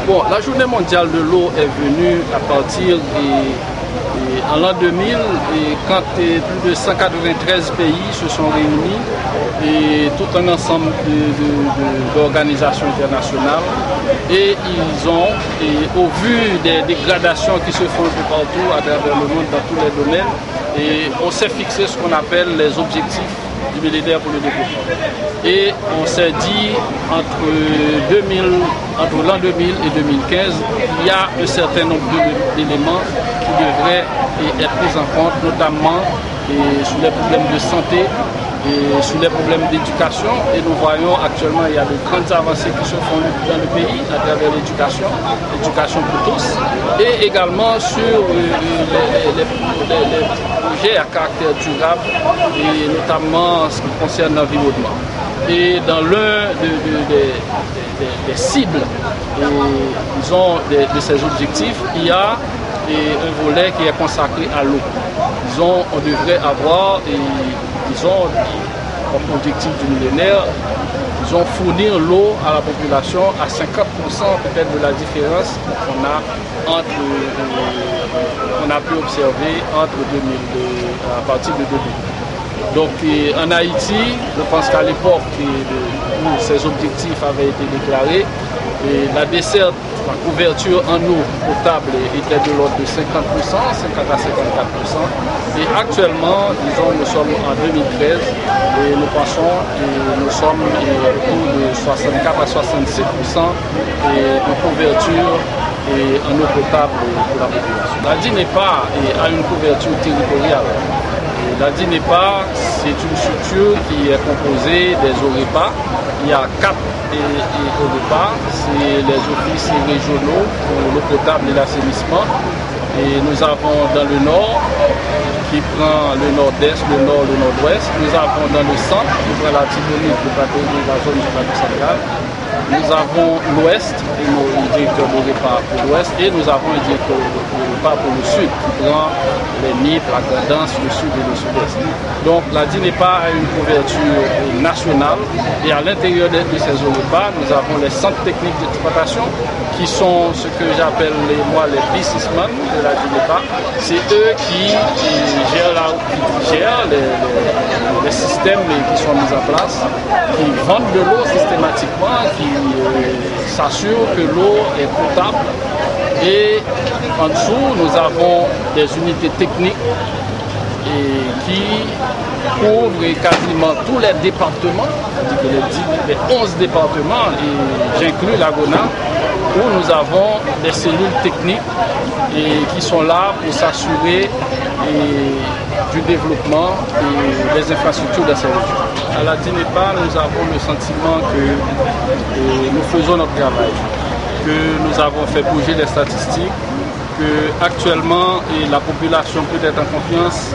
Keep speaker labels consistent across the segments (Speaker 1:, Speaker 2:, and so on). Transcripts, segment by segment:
Speaker 1: Bon, la journée mondiale de l'eau est venue à partir en l'an 2000, et quand plus de 193 pays se sont réunis et tout un ensemble d'organisations internationales, et ils ont, au vu des dégradations qui se font un peu partout à travers le monde dans tous les domaines, et on s'est fixé ce qu'on appelle les objectifs du millénaire pour le développement. Et on s'est dit entre l'an 2000 et 2015, il y a un certain nombre d'éléments qui devraient être pris en compte, notamment sur les problèmes de santé et sur les problèmes d'éducation. Et nous voyons actuellement il y a de grandes avancées qui se font dans le pays à travers l'éducation pour tous, et également sur les projets à caractère durable, et notamment en ce qui concerne l'environnement. Et dans l'un des cibles de ces objectifs, il y a un volet qui est consacré à l'eau. On devrait avoir, comme objectif du millénaire, fournir l'eau à la population à 50% peut-être de la différence qu'on a pu observer à partir de 2000. Donc en Haïti, je pense qu'à l'époque où ces objectifs avaient été déclarés, la desserte, la couverture en eau potable était de l'ordre de 50%, 50 à 54%. Et actuellement, nous sommes en 2013 et nous pensons que nous sommes autour de 64 à 66% de couverture en eau potable pour la population. La DINEPA a une couverture territoriale. La DINEPA, c'est une structure qui est composée des OREPA. Il y a 4 OREPA, c'est les offices régionaux pour l'eau potable et l'assainissement. Et nous avons dans le nord, qui prend le nord-est, le nord, le nord-ouest. Nous avons dans le centre, qui prend la Tibonite, le plateau de la zone du plateau central. Nous avons l'ouest, et le directeur d'OREPA pour l'ouest, et nous avons un directeur d'OREPA pour le sud, qui prend les NIP, la Grandance, le sud et le sud-est. Donc la DINEPA a une couverture nationale, et à l'intérieur de ces OREPA, nous avons les centres techniques d'exploitation, qui sont ce que j'appelle les businessmen de la DINEPA. C'est eux qui gèrent les systèmes qui sont mis en place, qui vendent de l'eau systématiquement, qui s'assurent que l'eau est potable. Et en dessous, nous avons des unités techniques qui couvrent quasiment tous les départements, les 11 départements, et j'inclus la Gona, où nous avons des cellules techniques qui sont là pour s'assurer du développement des infrastructures de ces régions. À la DINEPA, nous avons le sentiment que nous faisons notre travail, que nous avons fait bouger les statistiques, que actuellement la population peut être en confiance,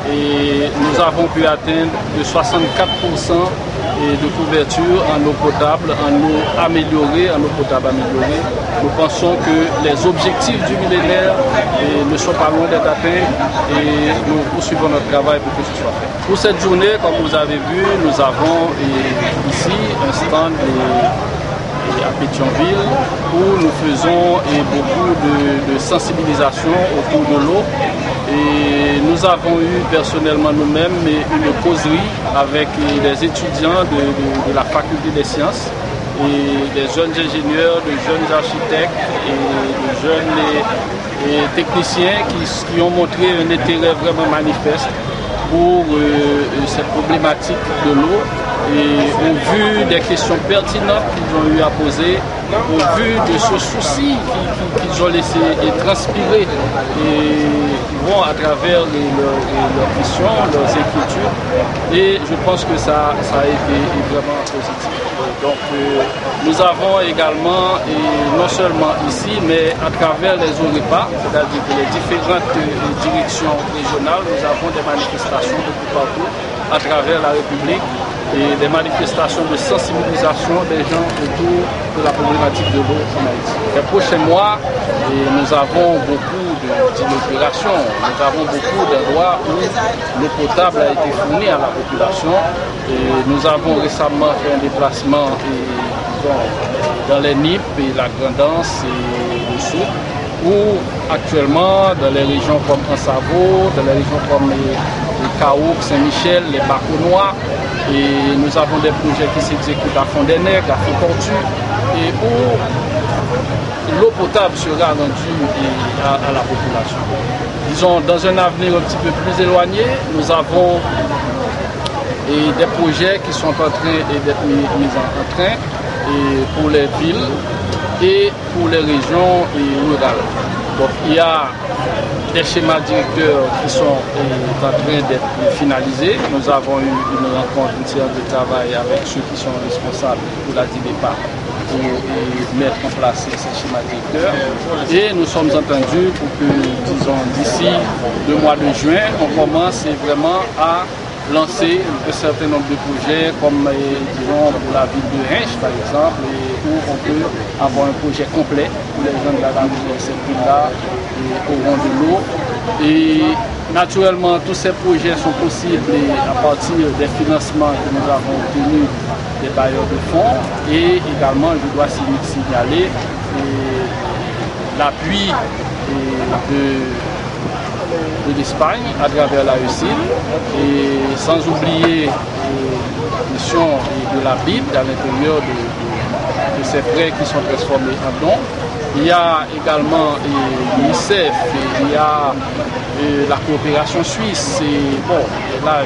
Speaker 1: et nous avons pu atteindre de 64% de couverture en eau potable, en eau améliorée, en eau potable améliorée. Nous pensons que les objectifs du millénaire ne sont pas loin d'être atteints, et nous poursuivons notre travail pour que ce soit fait. Pour cette journée, comme vous avez vu, nous avons ici un stand à Pétionville où nous faisons beaucoup de sensibilisation autour de l'eau. Et nous avons eu personnellement nous-mêmes une causerie avec les étudiants de la faculté des sciences, et des jeunes ingénieurs, de jeunes architectes et de jeunes techniciens qui ont montré un intérêt vraiment manifeste pour cette problématique de l'eau. Et au vu des questions pertinentes qu'ils ont eu à poser, au vu de ce souci qu'ils ont laissé transpirer à travers leurs questions, leurs inquiétudes, et je pense que ça a été vraiment positif. Donc nous avons également, et non seulement ici, mais à travers les OREPA, c'est-à-dire que les différentes directions régionales, nous avons des manifestations de tout partout à travers la République, et des manifestations de sensibilisation des gens autour de la problématique de l'eau en Haïti. Les prochains mois, nous avons beaucoup d'inauguration, nous avons beaucoup d'endroits où l'eau potable a été fournie à la population, et nous avons récemment fait un déplacement dans les nippes et la Grandance et le Sud, ou actuellement dans les régions comme Ansavo, dans les régions comme les Kaouk, Saint-Michel, les Baconnois, et nous avons des projets qui s'exécutent à Fond-des-Nègres, à Fond-Tortue, et où l'eau potable sera rendue à la population. Disons, dans un avenir un petit peu plus éloigné, nous avons des projets qui sont en train d'être mis en train et pour les villes et pour les régions rurales. Donc, il y a des schémas directeurs qui sont en train d'être finalisés. Nous avons eu une rencontre, une séance de travail avec ceux qui sont responsables pour la DINEPA pour mettre en place ces schémas directeurs. Et nous sommes entendus pour que, disons, d'ici le mois de juin, on commence vraiment à lancer un certain nombre de projets comme disons pour la ville de Hinche par exemple, où on peut avoir un projet complet où les gens de cette ville-là auront de l'eau. Et naturellement tous ces projets sont possibles à partir des financements que nous avons obtenus des bailleurs de fonds, et également je dois signaler l'appui de l'Espagne à travers l'AECIL, et sans oublier la mission de la Bible à l'intérieur de ces prêts qui sont transformés en dons. Il y a également l'UNICEF, il y a la coopération suisse, et bon, là,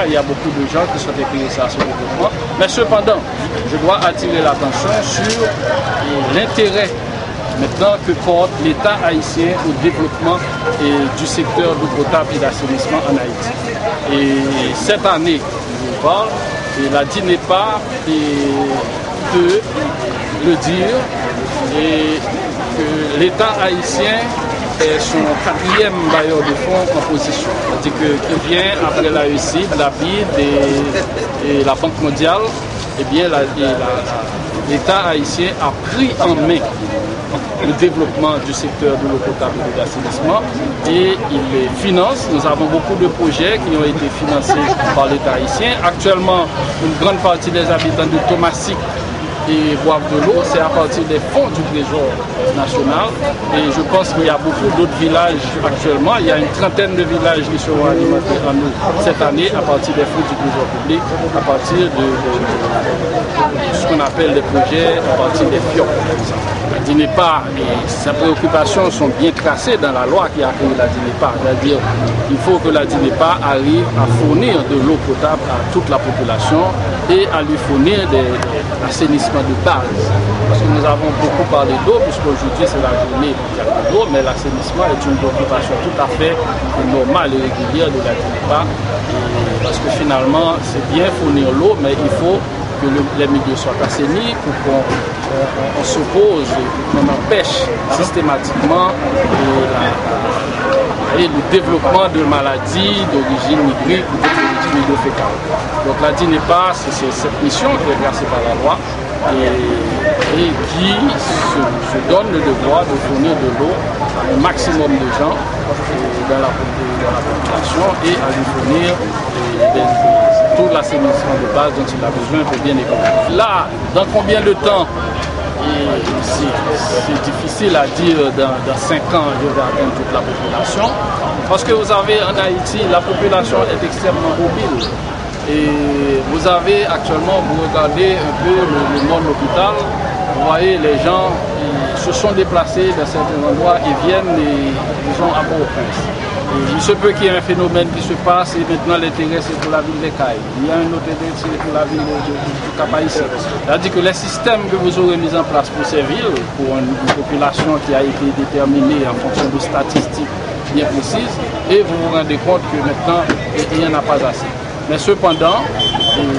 Speaker 1: il y a beaucoup de gens qui sont intéressés à ce développement, mais cependant, je dois attirer l'attention sur l'intérêt maintenant que porte l'État haïtien au développement du secteur d'eau potable et d'assainissement en Haïti. Et cette année, je parle, et la DINEPA peut le dire, et que l'État haïtien est son 4e bailleur de fonds en position. C'est-à-dire qu'il vient après l'AECID, la BID et la Banque mondiale, eh bien l'État haïtien a pris en main le développement du secteur de l'eau potable et de l'assainissement, et il les finance. Nous avons beaucoup de projets qui ont été financés par l'État haïtien. Actuellement, une grande partie des habitants de Thomassic et boivent de l'eau, c'est à partir des fonds du Trésor national, et je pense qu'il y a beaucoup d'autres villages actuellement. Il y a une trentaine de villages qui seront alimentés en eau cette année à partir des fonds du Trésor public, à partir de ce qu'on appelle des projets, à partir des FIOP. La DINEPA et ses préoccupations sont bien tracées dans la loi qui a créé la DINEPA, c'est-à-dire qu'il faut que la DINEPA arrive à fournir de l'eau potable à toute la population et à lui fournir des assainissement de base. Parce que nous avons beaucoup parlé d'eau, puisqu'aujourd'hui c'est la journée mondiale de l'eau, mais l'assainissement est une préoccupation tout à fait normale et régulière de la DINEPA, parce que finalement c'est bien fournir l'eau, mais il faut que les milieux soient assainis pour qu'on s'oppose, qu'on empêche systématiquement le développement de maladies d'origine hydrique ou d'origine hydrofécale. Donc la DINEPA, c'est cette mission qui est placée par la loi et qui se donne le devoir de fournir de l'eau à un maximum de gens dans la population et à lui fournir tout l'assainissement de base dont il a besoin pour bien évoluer. Là, dans combien de temps? C'est difficile à dire dans 5 ans je vais atteindre toute la population, parce que vous avez en Haïti, la population est extrêmement mobile, et vous avez actuellement, vous regardez un peu le monde hôpital, vous voyez les gens se sont déplacés dans certains endroits et viennent, disons, à Port-au-Prince. Il se peut qu'il y ait un phénomène qui se passe et maintenant l'intérêt c'est pour la ville des Cayes. Il y a un autre intérêt c'est pour la ville du Cap-Haïtien. C'est-à-dire que les systèmes que vous aurez mis en place pour ces villes, pour une population qui a été déterminée en fonction de statistiques bien précises, et vous vous rendez compte que maintenant il n'y en a pas assez. Mais cependant,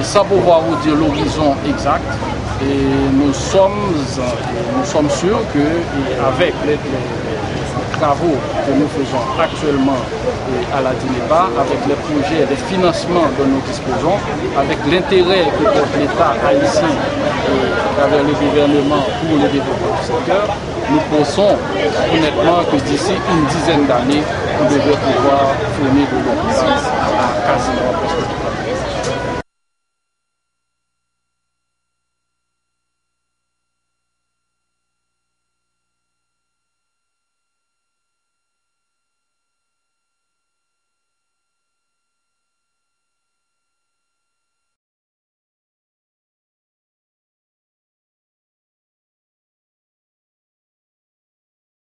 Speaker 1: sans pouvoir vous dire l'horizon exact, nous sommes sûrs qu'avec les travaux que nous faisons actuellement à la DINEPA, avec les projets, les financements dont nous disposons, avec l'intérêt que porte l'État haïtien à travers le gouvernement pour le développement du secteur, nous pensons honnêtement que d'ici une dizaine d'années, on devrait pouvoir fournir de l'eau à quasiment presque.